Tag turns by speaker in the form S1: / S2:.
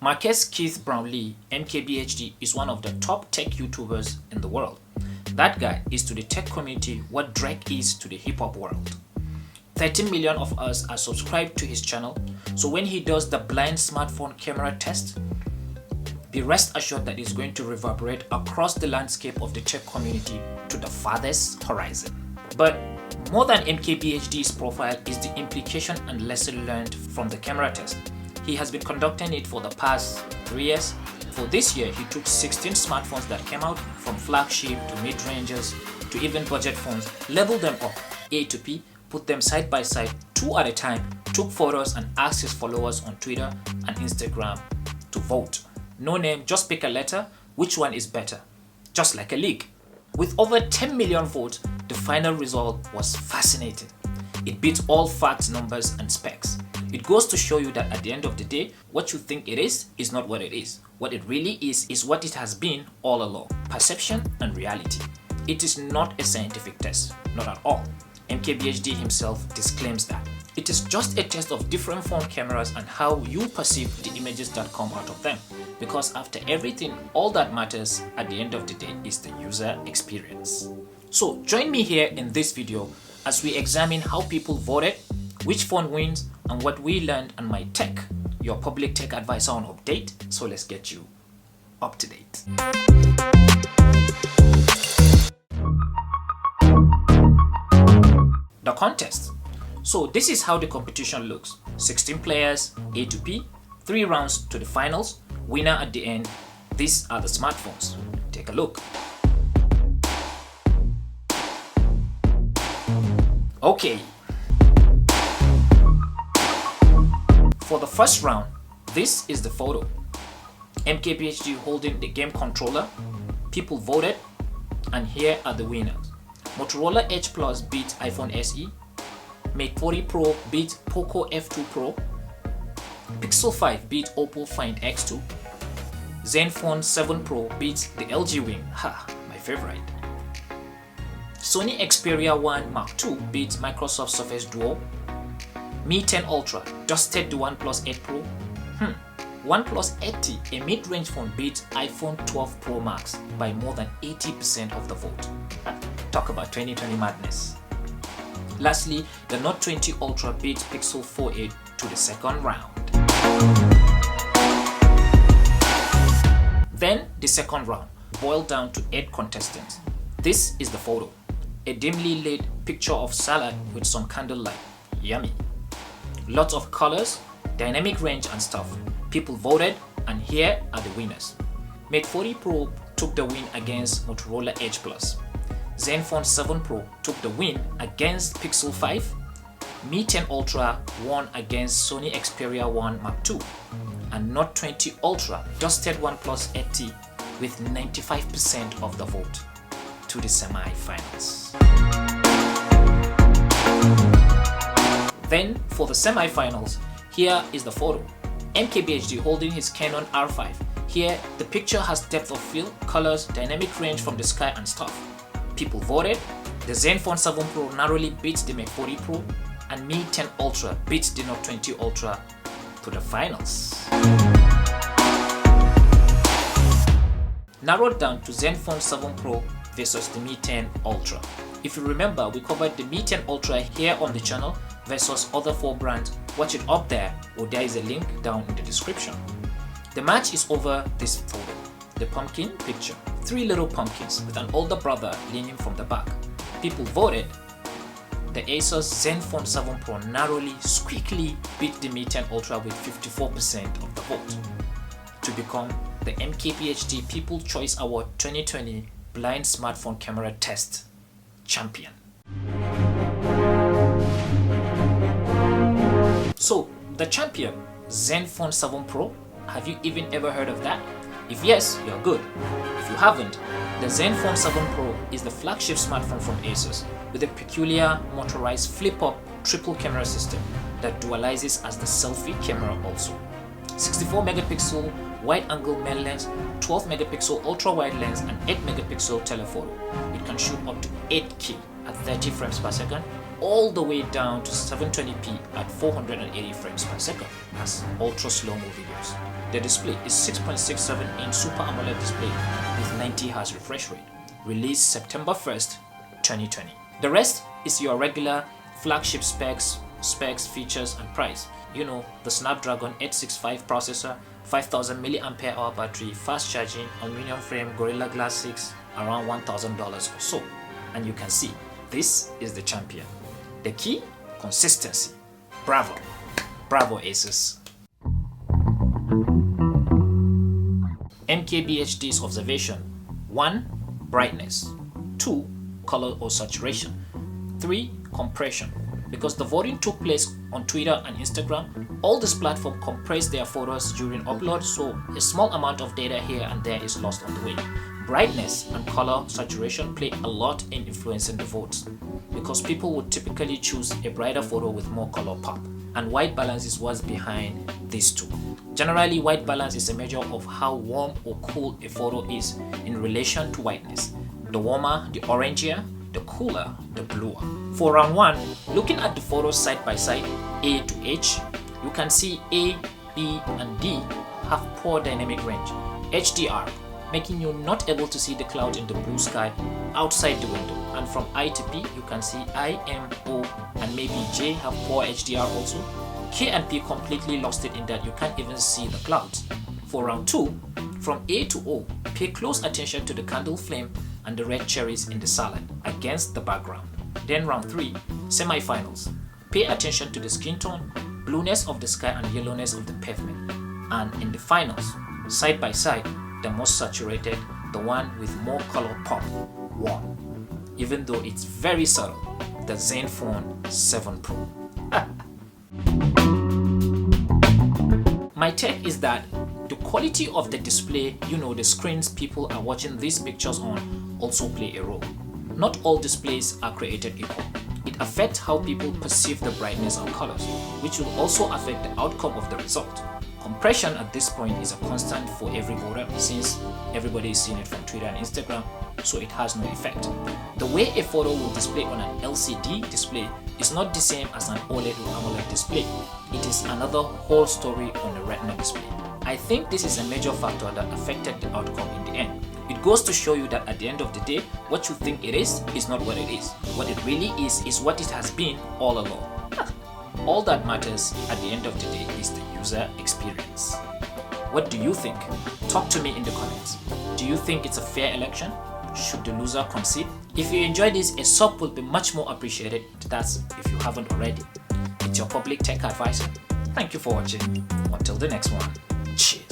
S1: Marquez Keith Brownlee, MKBHD, is one of the top tech YouTubers in the world. That guy is to the tech community what Drake is to the hip-hop world. 13 million of us are subscribed to his channel, so when he does the blind smartphone camera test, be rest assured that it's going to reverberate across the landscape of the tech community to the farthest horizon. But more than MKBHD's profile is the implication and lesson learned from the camera test. He has been conducting it for the past 3 years. For this year, he took 16 smartphones that came out, from flagship to mid-rangers to even budget phones, leveled them up A to P, put them side by side, 2 at a time, took photos and asked his followers on Twitter and Instagram to vote. No name, just pick a letter, which one is better? Just like a league. With over 10 million votes, the final result was fascinating. It beats all facts, numbers and specs. It goes to show you that at the end of the day, what you think it is not what it is. What it really is what it has been all along. Perception and reality. It is not a scientific test, not at all. MKBHD himself disclaims that. It is just a test of different phone cameras and how you perceive the images that come out of them. Because after everything, all that matters at the end of the day is the user experience. So join me here in this video as we examine how people voted, which phone wins, and what we learned on my tech, your public tech advisor on update. So let's get you up to date. The contest. So this is how the competition looks. 16 players, A to P, 3 rounds to the finals, winner at the end. These are the smartphones. Take a look. Okay. For the first round, this is the photo. MKBHD holding the game controller. People voted, and here are the winners. Motorola Edge Plus beat iPhone SE. Mate 40 Pro beat Poco F2 Pro. Pixel 5 beat Oppo Find X2. Zenfone 7 Pro beat the LG Wing, my favorite. Sony Xperia 1 Mark II beat Microsoft Surface Duo. Mi 10 Ultra dusted the OnePlus 8 Pro. OnePlus 80, a mid-range phone, beat iPhone 12 Pro Max by more than 80% of the vote. Talk about 2020 madness. Lastly, the Note 20 Ultra beat Pixel 4a to the second round. Then the second round boiled down to 8 contestants. This is the photo. A dimly lit picture of salad with some candlelight. Yummy. Lots of colors, dynamic range and stuff. People voted, and here are the winners. Mate 40 Pro took the win against Motorola Edge Plus. Zenfone 7 Pro took the win against Pixel 5. Mi 10 Ultra won against Sony Xperia 1 Mark II. And Note 20 Ultra dusted OnePlus 80 with 95% of the vote to the semi-finals. Then for the semi-finals, here is the photo. MKBHD holding his Canon R5. Here, the picture has depth of field, colors, dynamic range from the sky and stuff. People voted. The Zenfone 7 Pro narrowly beats the Mate 40 Pro, and Mi 10 Ultra beats the Note 20 Ultra to the finals. Narrowed down to Zenfone 7 Pro versus the Mi 10 Ultra. If you remember, we covered the Mi 10 Ultra here on the channel versus other 4 brands. Watch it up there, or there is a link down in the description. The match is over this photo. The pumpkin picture. 3 little pumpkins with an older brother leaning from the back. People voted. The Asus Zenfone 7 Pro narrowly, squeakily beat the Mi 10 Ultra with 54% of the vote to become the MKBHD People Choice Award 2020 Blind Smartphone Camera Test champion. So, the champion, Zenfone 7 Pro, have you even ever heard of that? If yes, you're good. If you haven't, the Zenfone 7 Pro is the flagship smartphone from Asus with a peculiar motorized flip-up triple camera system that dualizes as the selfie camera also. 64 megapixel wide-angle main lens, 12 megapixel ultra-wide lens, and 8 megapixel telephoto. It can shoot up to 8K at 30 frames per second, all the way down to 720p at 480 frames per second as ultra slow-mo videos. The display is 6.67-inch Super AMOLED display with 90Hz refresh rate, released September 1st, 2020. The rest is your regular flagship specs, features and price. You know, the Snapdragon 865 processor, 5000 mAh battery, fast charging, aluminum frame, Gorilla Glass 6, around $1,000 or so. And you can see, this is the champion. The key? Consistency. Bravo. Bravo, Asus. MKBHD's observation: 1. Brightness. 2. Color or saturation. 3. Compression. Because the voting took place on Twitter and Instagram, all these platforms compress their photos during upload, so a small amount of data here and there is lost on the way. Brightness and color saturation play a lot in influencing the votes, because people would typically choose a brighter photo with more color pop, and white balance is what's behind these two. Generally, white balance is a measure of how warm or cool a photo is in relation to whiteness. The warmer, the orangier; the cooler, the bluer. For round 1, looking at the photos side by side, A to H, you can see A, B, and D have poor dynamic range, HDR, making you not able to see the cloud in the blue sky outside the window. And from I to P, you can see I, M, O, and maybe J have poor HDR also. K and P completely lost it in that you can't even see the clouds. For round 2, from A to O, pay close attention to the candle flame and the red cherries in the salad against the background. Then round 3, semi-finals. Pay attention to the skin tone, blueness of the sky and yellowness of the pavement. And in the finals, side by side, the most saturated, the one with more color pop, won. Even though it's very subtle, the Zenfone 7 Pro. My take is that the quality of the display, the screens people are watching these pictures on, also play a role. Not all displays are created equal. It affects how people perceive the brightness and colors, which will also affect the outcome of the result. Compression at this point is a constant for every voter, since everybody is seeing it from Twitter and Instagram, so it has no effect. The way a photo will display on an LCD display is not the same as an OLED or AMOLED display. It is another whole story on a Retina display. I think this is a major factor that affected the outcome in the end. It goes to show you that at the end of the day, what you think it is not what it is. What it really is what it has been all along. All that matters at the end of the day is the user experience. What do you think? Talk to me in the comments. Do you think it's a fair election? Should the loser concede? If you enjoyed this, a sub will be much more appreciated. That's if you haven't already. It's your public tech advisor. Thank you for watching. Until the next one. Cheers.